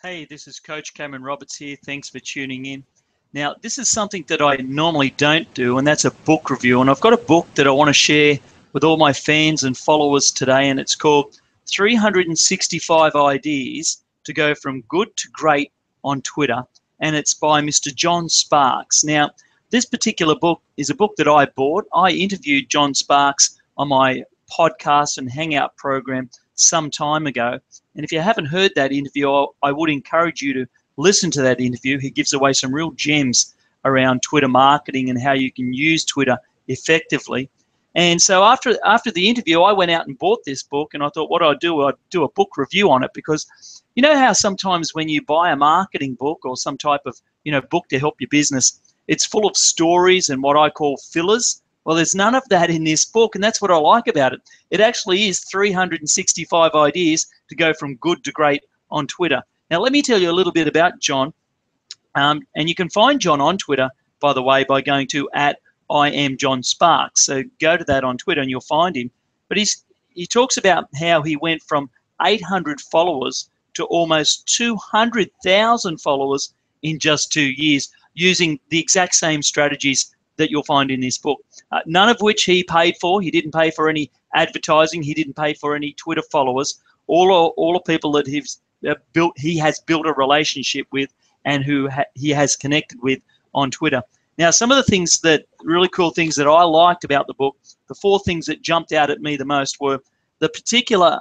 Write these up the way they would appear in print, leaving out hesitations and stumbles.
Hey, this is Coach Cameron Roberts here. Thanks for tuning in. Now, this is something that I normally don't do, and that's a book review. And I've got a book that I want to share with all my fans and followers today, and it's called 365 Ideas to Go From Good to Great on Twitter, and it's by Mr. John Sparks. Now, this particular book is a book that I bought. I interviewed John Sparks on my podcast and hangout program some time ago. And if you haven't heard that interview, I would encourage you to listen to that interview. He gives away some real gems around Twitter marketing and how you can use Twitter effectively. And so after the interview, I went out and bought this book, and I thought what I'd do a book review on it, because you know how sometimes when you buy a marketing book or some type of book to help your business, it's full of stories and what I call fillers. Well, there's none of that in this book, and that's what I like about it. It actually is 365 ideas to go from good to great on Twitter. Now, let me tell you a little bit about John. And you can find John on Twitter, by the way, by going to @IamJohnSparks. So go to that on Twitter and you'll find him. But he talks about how he went from 800 followers to almost 200,000 followers in just 2 years, using the exact same strategies that you'll find in this book, none of which he paid for. He didn't pay for any advertising. He didn't pay for any Twitter followers. All the people that he has built a relationship with and who he has connected with on Twitter. Now, some of the really cool things that I liked about the book, the 4 things that jumped out at me the most were the particular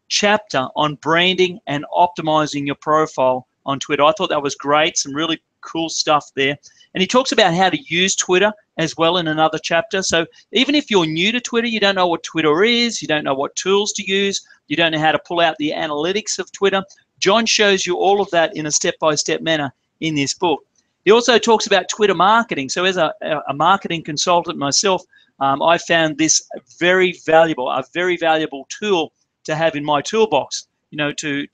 chapter on branding and optimizing your profile on Twitter. I thought that was great, some really cool stuff there. And he talks about how to use Twitter as well in another chapter. So even if you're new to Twitter, you don't know what Twitter is, you don't know what tools to use, you don't know how to pull out the analytics of Twitter, John shows you all of that in a step-by-step manner in this book. He also talks about Twitter marketing. So as a marketing consultant myself, I found this a very valuable tool to have in my toolbox, to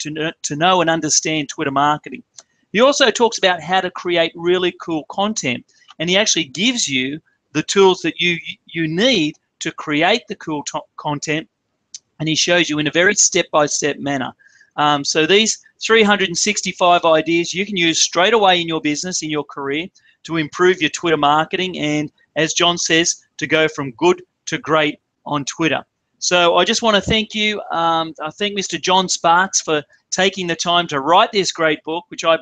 know and understand Twitter marketing. He also talks about how to create really cool content, and he actually gives you the tools that you need to create the cool content, and he shows you in a very step-by-step manner. So these 365 ideas you can use straight away in your business, in your career, to improve your Twitter marketing and, as John says, to go from good to great on Twitter. So I just want to thank you. I thank Mr. John Sparks for taking the time to write this great book, which I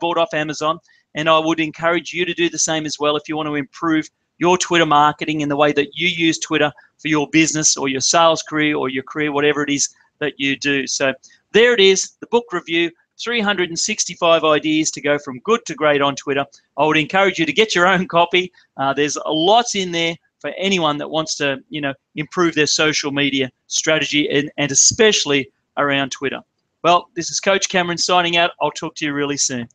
bought off Amazon, and I would encourage you to do the same as well if you want to improve your Twitter marketing in the way that you use Twitter for your business or your sales career or your career, whatever it is that you do. So there it is, the book review, 365 ideas to go from good to great on Twitter. I would encourage you to get your own copy. There's lots in there for anyone that wants to, improve their social media strategy and especially around Twitter. Well, this is Coach Cameron signing out. I'll talk to you really soon.